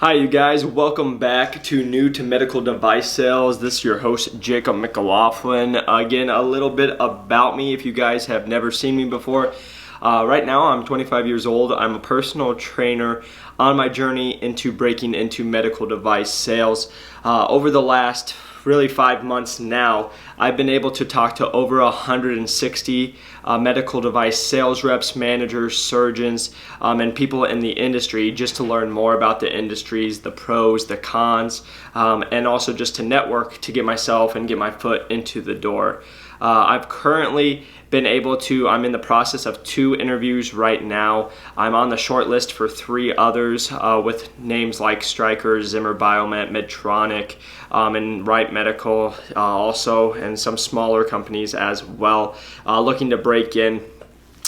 Hi you guys, welcome back to New to Medical Device Sales. This is your host Jacob McLaughlin. Again, a little bit about me if you guys have never seen me before. Right now I'm 25 years old. I'm a personal trainer on my journey into breaking into medical device sales. Over the last really 5 months now, I've been able to talk to over 160 medical device sales reps, managers, surgeons, and people in the industry just to learn more about the industries, the pros, the cons, and also just to network to get myself and get my foot into the door. I've currently been able to, I'm in the process of 2 interviews right now. I'm on the short list for 3 others with names like Stryker, Zimmer Biomet, Medtronic, and Wright Medical also, and some smaller companies as well, looking to break in.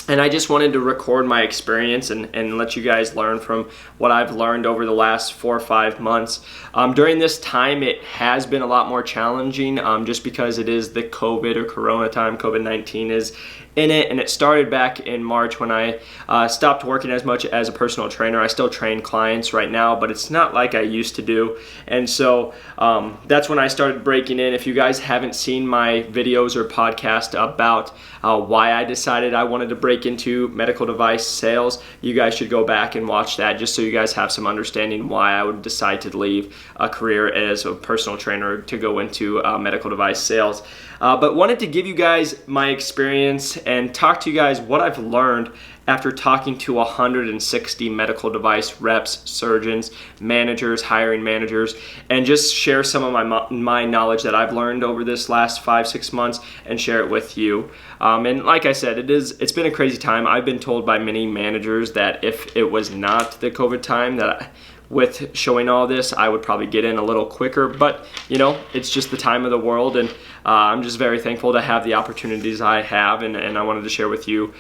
And I just wanted to record my experience and let you guys learn from what I've learned over the last 4 or 5 months. During this time, it has been a lot more challenging just because it is the COVID or Corona time. COVID-19 is in it, and it started back in March when I stopped working as much as a personal trainer. I still train clients right now, but it's not like I used to do. And so that's when I started breaking in. If you guys haven't seen my videos or podcast about why I decided I wanted to break into medical device sales, you guys should go back and watch that just so you guys have some understanding why I would decide to leave a career as a personal trainer to go into medical device sales. But wanted to give you guys my experience and talk to you guys what I've learned after talking to 160 medical device reps, surgeons, managers, hiring managers, and just share some of my knowledge that I've learned over this last 5-6 months and share it with you. And like I said, it's been a crazy time. I've been told by many managers that if it was not the COVID time, that with showing all this, I would probably get in a little quicker, but you know, it's just the time of the world, and I'm just very thankful to have the opportunities I have, and I wanted to share with you.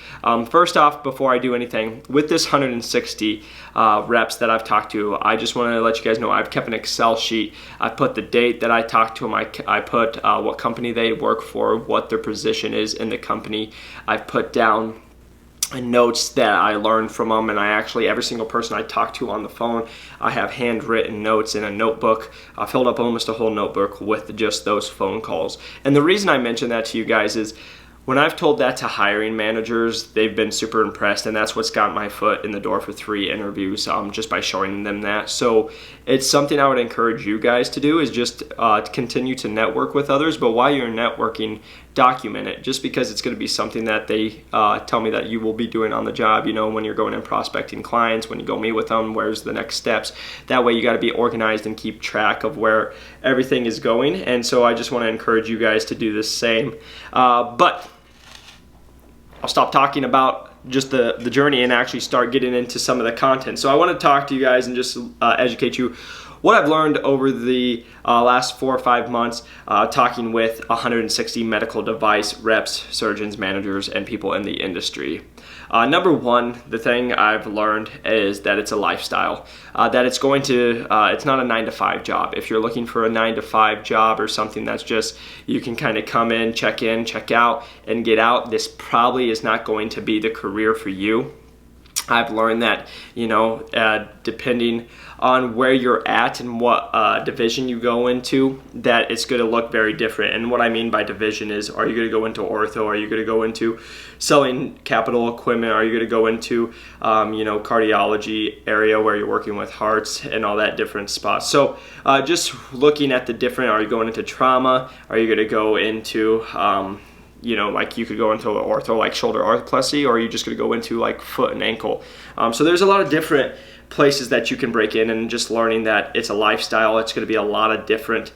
First off, before I do anything, with this 160 reps that I've talked to, I just want to let you guys know I've kept an Excel sheet. I put the date that I talked to them, I put what company they work for, what their position is in the company. I've put down notes that I learned from them, and I actually, every single person I talk to on the phone, I have handwritten notes in a notebook. I filled up almost a whole notebook with just those phone calls. And the reason I mention that to you guys is when I've told that to hiring managers, they've been super impressed, and that's what's got my foot in the door for 3 interviews, just by showing them that. So it's something I would encourage you guys to do, is just continue to network with others, but while you're networking, document it, just because it's going to be something that they tell me that you will be doing on the job, you know, when you're going and prospecting clients, when you go meet with them, where's the next steps. That way you got to be organized and keep track of where everything is going, and so I just want to encourage you guys to do the same. But I'll stop talking about just the journey and actually start getting into some of the content. So I want to talk to you guys and just educate you what I've learned over the last 4 or 5 months talking with 160 medical device reps, surgeons, managers, and people in the industry. Number one, the thing I've learned is that it's a lifestyle, that it's going to, it's not a 9-to-5 job. If you're looking for a 9-to-5 job or something that's just, you can kind of come in, check out, and get out, this probably is not going to be the career for you. I've learned that, you know, depending on where you're at and what division you go into, that it's going to look very different. And what I mean by division is, are you going to go into ortho? Are you going to go into selling capital equipment? Are you going to go into, you know, cardiology area where you're working with hearts and all that different spots? So just looking at the different, are you going into trauma? Are you going to go into you know, like you could go into ortho, like shoulder arthroplasty, or are you just going to go into like foot and ankle? So there's a lot of different places that you can break in, and just learning that it's a lifestyle. It's going to be a lot of different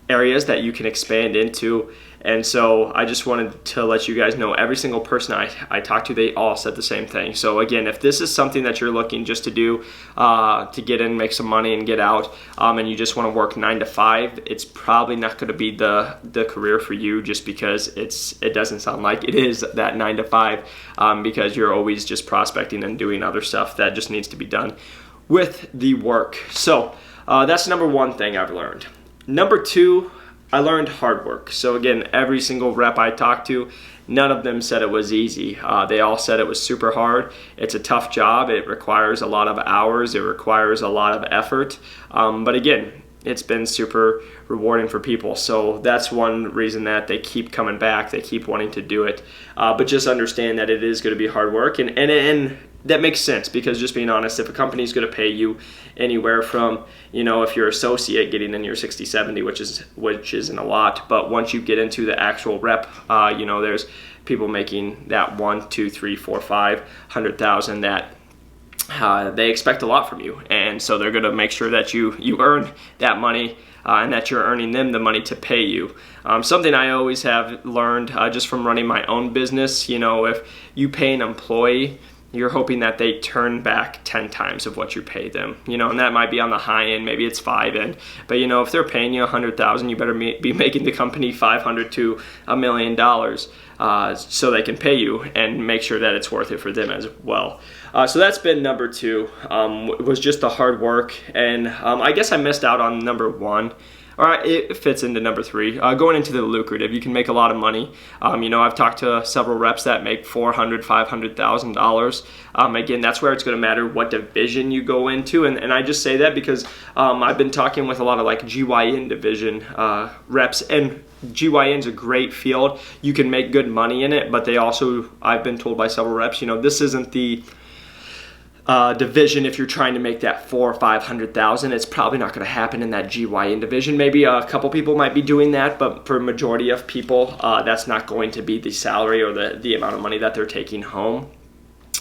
areas that you can expand into. And so I just wanted to let you guys know, every single person I talked to, they all said the same thing. So again, if this is something that you're looking just to do, to get in, make some money and get out, and you just want to work 9 to 5, it's probably not going to be the career for you, just because it doesn't sound like it is that 9 to 5, because you're always just prospecting and doing other stuff that just needs to be done with the work. So that's number one thing I've learned. Number two, I learned hard work. So again, every single rep I talk to, none of them said it was easy. They all said it was super hard. It's a tough job. It requires a lot of hours. It requires a lot of effort. But again, it's been super rewarding for people. So that's one reason that they keep coming back. They keep wanting to do it. But just understand that it is going to be hard work. And that makes sense, because just being honest, if a company is going to pay you anywhere from, if you're associate getting in your 60, 70, which isn't a lot, but once you get into the actual rep, there's people making that 1, 2, 3, 4, 500,000 that they expect a lot from you, and so they're going to make sure that you earn that money and that you're earning them the money to pay you. Something I always have learned just from running my own business, if you pay an employee, you're hoping that they turn back 10 times of what you pay them, and that might be on the high end, maybe it's 5 end, but if they're paying you $100,000, you better be making the company $500 to $1 million so they can pay you, and make sure that it's worth it for them as well. So that's been number 2, was just the hard work, and I guess I missed out on number 1. All right, it fits into number 3. Going into the lucrative, you can make a lot of money. I've talked to several reps that make $400,000, $500,000. Again, that's where it's going to matter what division you go into, and I just say that because I've been talking with a lot of like GYN division reps, and GYN's a great field. You can make good money in it, but they also, I've been told by several reps, this isn't the division. If you're trying to make that $400,000 or $500,000, it's probably not going to happen in that GYN division. Maybe a couple people might be doing that, but for a majority of people, that's not going to be the salary or the amount of money that they're taking home.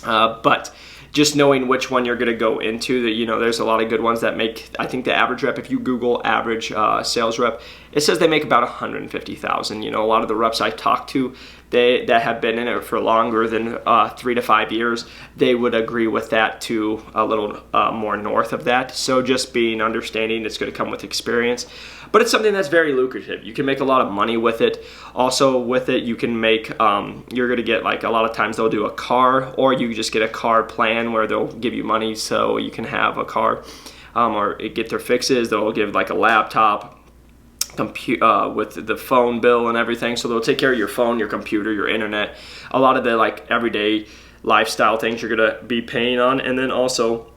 But just knowing which one you're going to go into, there's a lot of good ones that make, I think the average rep, if you Google average sales rep, it says they make about $150,000. A lot of the reps I talk to, that have been in it for longer than 3 to 5 years, they would agree with that, to a little more north of that. So just being understanding, it's going to come with experience, but it's something that's very lucrative. You can make a lot of money with it. Also with it, you can make, you're going to get, like, a lot of times they'll do a car, or you just get a car plan where they'll give you money so you can have a car, or get their fixes. They'll give like a laptop, with the phone bill and everything, so they'll take care of your phone, your computer, your internet, a lot of the like everyday lifestyle things you're gonna be paying on. And then also,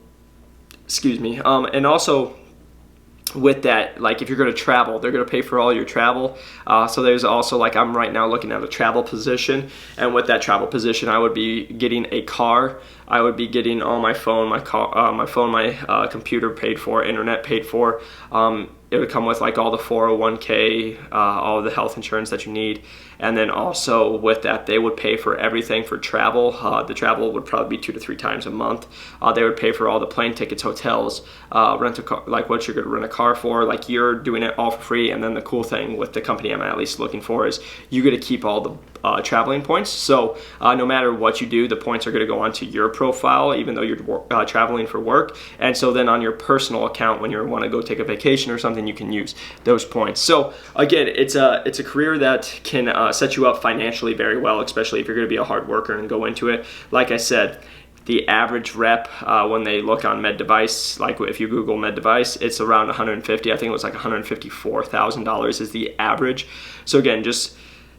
and also with that, like if you're going to travel, they're going to pay for all your travel. So there's also, like, I'm right now looking at a travel position, and with that travel position, I would be getting a car. I would be getting all my phone, my computer paid for, internet paid for. It would come with like all the 401k, all the health insurance that you need. And then also with that, they would pay for everything for travel. The travel would probably be 2 to 3 times a month. They would pay for all the plane tickets, hotels, rent a car, like what you're going to rent a car for. Like, you're doing it all for free. And then the cool thing with the company I'm at least looking for is you get to keep all the traveling points. So no matter what you do, the points are going to go onto your profile, even though you're traveling for work. And so then on your personal account, when you want to go take a vacation or something, you can use those points. So again, it's a career that can set you up financially very well, especially if you're going to be a hard worker and go into it. Like I said, the average rep, when they look on MedDevice, like if you Google MedDevice, it's around 150. I think it was like $154,000 is the average. So again, just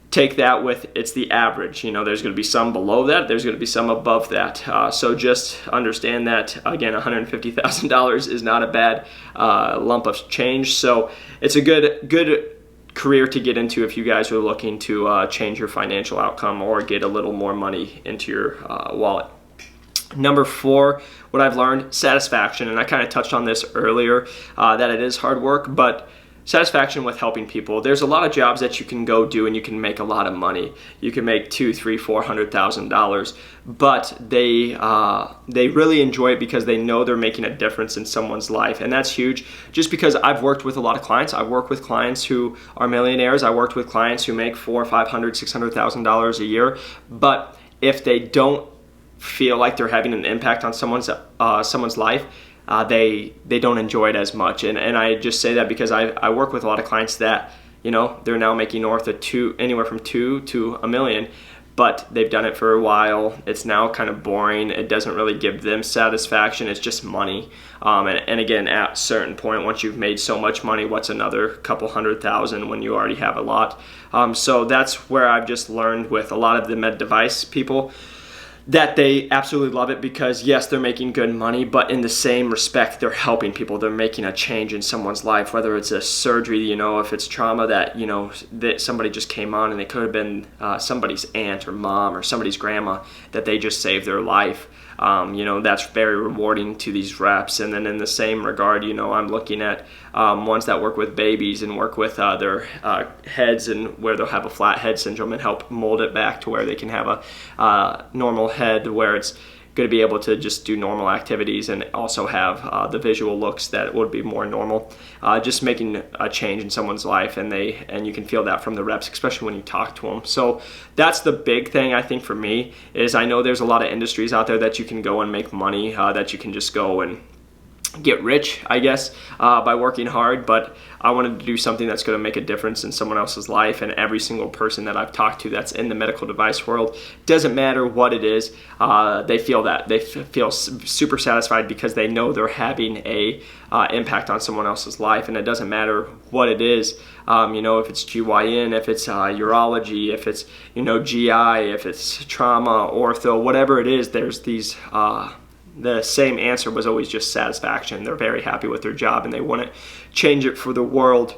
take that with, it's the average. There's going to be some below that, there's going to be some above that. So just understand that, again, $150,000 is not a bad lump of change. So it's a good career to get into if you guys are looking to change your financial outcome or get a little more money into your wallet. Number 4, what I've learned, satisfaction. And I kind of touched on this earlier, that it is hard work, but satisfaction with helping people. There's a lot of jobs that you can go do and you can make a lot of money. You can make $200,000, $300,000, $400,000, but they really enjoy it because they know they're making a difference in someone's life, and that's huge. Just because I've worked with a lot of clients, I've worked with clients who are millionaires, I worked with clients who make $400,000, $500,000, $600,000 a year, but if they don't feel like they're having an impact on someone's life, they don't enjoy it as much. And I just say that because I work with a lot of clients that, they're now making north of anywhere from $2 to $1 million, but they've done it for a while. It's now kind of boring. It doesn't really give them satisfaction. It's just money. And again, at a certain point, once you've made so much money, what's another couple $100,000 when you already have a lot? So that's where I've just learned with a lot of the med device people that they absolutely love it because, yes, they're making good money, but in the same respect, they're helping people. They're making a change in someone's life, whether it's a surgery, if it's trauma that, that somebody just came on and they could have been somebody's aunt or mom or somebody's grandma, that they just saved their life. That's very rewarding to these reps. And then in the same regard, I'm looking at ones that work with babies and work with their heads and where they'll have a flat head syndrome and help mold it back to where they can have a normal head where it's going to be able to just do normal activities and also have the visual looks that would be more normal. Just making a change in someone's life, and you can feel that from the reps, especially when you talk to them. So that's the big thing I think for me is I know there's a lot of industries out there that you can go and make money, that you can just go and get rich, I guess, by working hard, but I wanted to do something that's going to make a difference in someone else's life. And every single person that I've talked to that's in the medical device world, doesn't matter what it is, they feel that. They feel super satisfied because they know they're having a impact on someone else's life, and it doesn't matter what it is. If it's GYN, if it's urology, if it's GI, if it's trauma, ortho, whatever it is, there's these the same answer was always just satisfaction. They're very happy with their job and they want to change it for the world.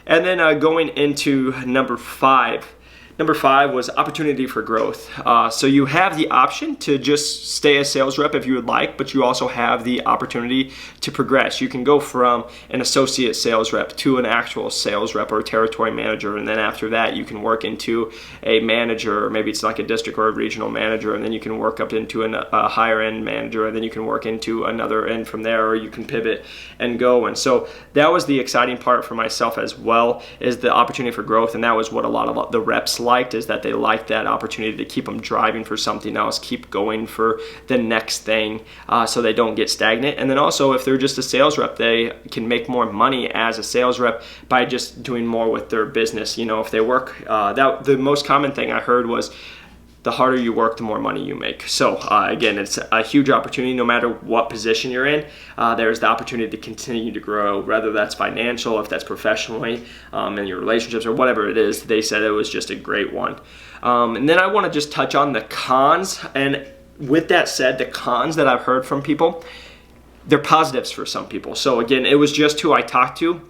And then going into number 5. Number 5 was opportunity for growth. So you have the option to just stay a sales rep if you would like, but you also have the opportunity to progress. You can go from an associate sales rep to an actual sales rep or a territory manager, and then after that you can work into a manager, or maybe it's like a district or a regional manager, and then you can work up into a higher end manager, and then you can work into another end from there, or you can pivot and go. And so that was the exciting part for myself as well, is the opportunity for growth, and that was what a lot of the reps liked, is that they liked that opportunity to keep them driving for something else, keep going for the next thing, so they don't get stagnant. And then also, if they're just a sales rep, they can make more money as a sales rep by just doing more with their business. If they work, the most common thing I heard was, the harder you work, the more money you make. So again, it's a huge opportunity. No matter what position you're in, there's the opportunity to continue to grow, whether that's financial, if that's professionally, in your relationships, or whatever it is. They said it was just a great one. And then I want to just touch on the cons. And with that said, the cons that I've heard from people, they're positives for some people. So again, it was just who I talked to.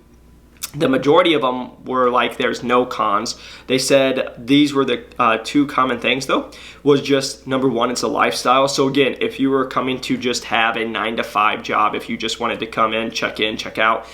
The majority of them were like, there's no cons. They said these were the 2 common things, though, was just, number 1, it's a lifestyle. So again, if you were coming to just have a 9-to-5 job, if you just wanted to come in, check out,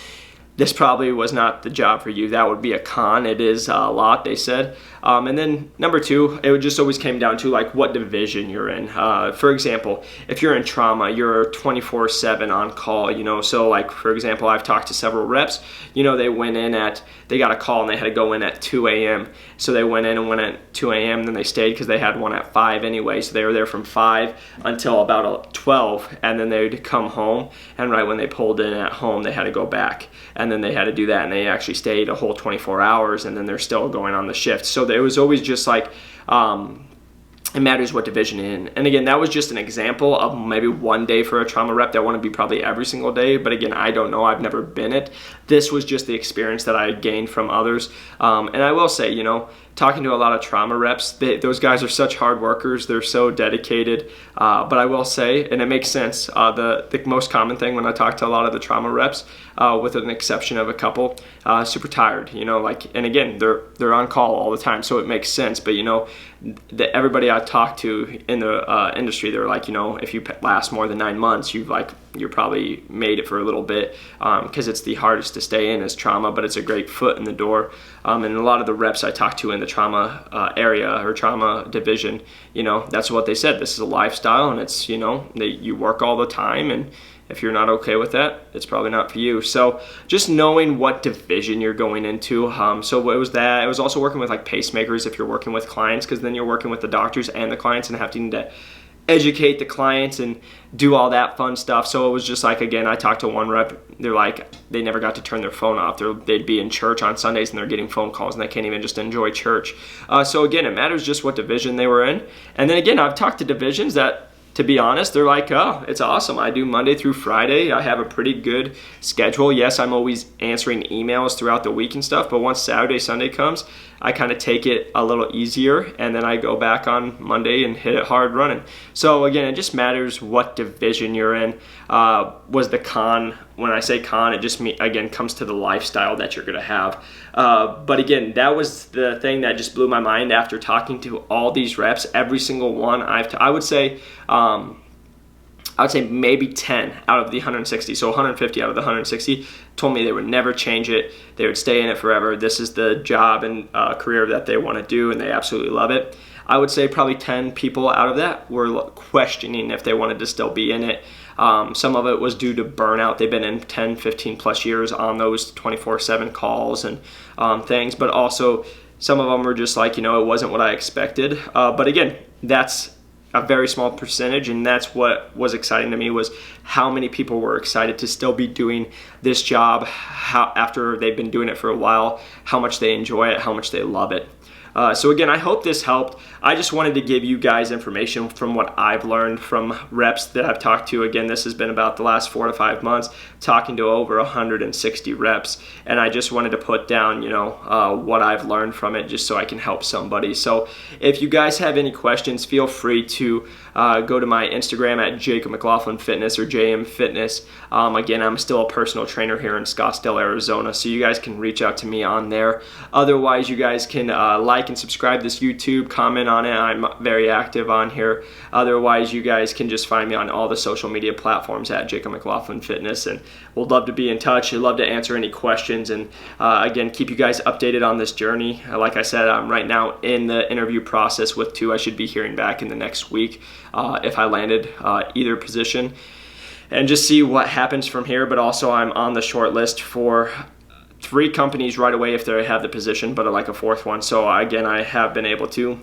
this probably was not the job for you. That would be a con. It is a lot, they said. And then number 2, it would just always came down to like what division you're in. For example, if you're in trauma, you're 24/7 on call, so like, for example, I've talked to several reps, they got a call and they had to go in at 2 a.m. So they went in and went at 2 a.m. Then they stayed because they had one at 5 anyway. So they were there from 5 until about 12, and then they'd come home, and right when they pulled in at home, they had to go back. And then they had to do that, and they actually stayed a whole 24 hours, and then they're still going on the shift. So it was always just like, it matters what division you're in. And again, that was just an example of maybe one day for a trauma rep that want to be probably every single day. But again, I don't know. I've never been it. This was just the experience that I gained from others. And I will say, talking to a lot of trauma reps, those guys are such hard workers. They're so dedicated. But I will say, and it makes sense, the most common thing when I talk to a lot of the trauma reps, with an exception of a couple, super tired, and again, they're on call all the time, so it makes sense. But everybody I talk to in the industry, they're like, if you last more than 9 months, you're probably made it for a little bit, because it's the hardest to stay in is trauma, but it's a great foot in the door. And a lot of the reps I talk to in the trauma area or trauma division, that's what they said. This is a lifestyle, and it's, you work all the time, and if you're not okay with that, it's probably not for you. So just knowing what division you're going into. So what was that? It was also working with like pacemakers if you're working with clients, because then you're working with the doctors and the clients and having to educate the clients and do all that fun stuff. So it was just like, again, I talked to one rep, they're like, they never got to turn their phone off. They'd be in church on Sundays and they're getting phone calls and they can't even just enjoy church. So again, it matters just what division they were in. And then again, I've talked to divisions that, to be honest, they're like, oh, it's awesome. I do Monday through Friday. I have a pretty good schedule. Yes, I'm always answering emails throughout the week and stuff, but once Saturday, Sunday comes, I kind of take it a little easier, and then I go back on Monday and hit it hard running. So again, it just matters what division you're in. Was the con, when I say con, it just again comes to the lifestyle that you're going to have. But again, that was the thing that just blew my mind after talking to all these reps. Every single one I would say maybe 10 out of the 160, so 150 out of the 160 told me they would never change it. They would stay in it forever. This is the job and career that they want to do, and they absolutely love it. I would say probably 10 people out of that were questioning if they wanted to still be in it. Some of it was due to burnout. They've been in 10, 15 plus years on those 24/7 calls and things, but also some of them were just like, it wasn't what I expected. But again, that's a very small percentage, and that's what was exciting to me, was how many people were excited to still be doing this job after they've been doing it for a while, how much they enjoy it, how much they love it. So again, I hope this helped. I just wanted to give you guys information from what I've learned from reps that I've talked to. Again, this has been about the last 4 to 5 months, talking to over 160 reps, and I just wanted to put down, what I've learned from it, just so I can help somebody. So if you guys have any questions, feel free to go to my Instagram at Jacob McLaughlin Fitness or JM Fitness. Again, I'm still a personal trainer here in Scottsdale, Arizona, so you guys can reach out to me on there. Otherwise, you guys can like and subscribe this YouTube, comment on it. I'm very active on here. Otherwise, you guys can just find me on all the social media platforms at Jacob McLaughlin Fitness, and we'd love to be in touch. I'd love to answer any questions, and again, keep you guys updated on this journey. Like I said, I'm right now in the interview process with 2. I should be hearing back in the next week if I landed either position, and just see what happens from here. But also, I'm on the short list for 3 companies right away if they have the position, but like a 4th one. So again, I have been able to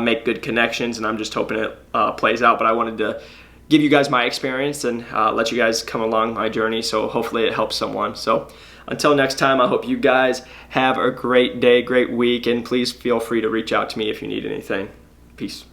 make good connections, and I'm just hoping it plays out. But I wanted to give you guys my experience and let you guys come along my journey, so hopefully it helps someone. So until next time, I hope you guys have a great day, great week, and please feel free to reach out to me if you need anything. Peace.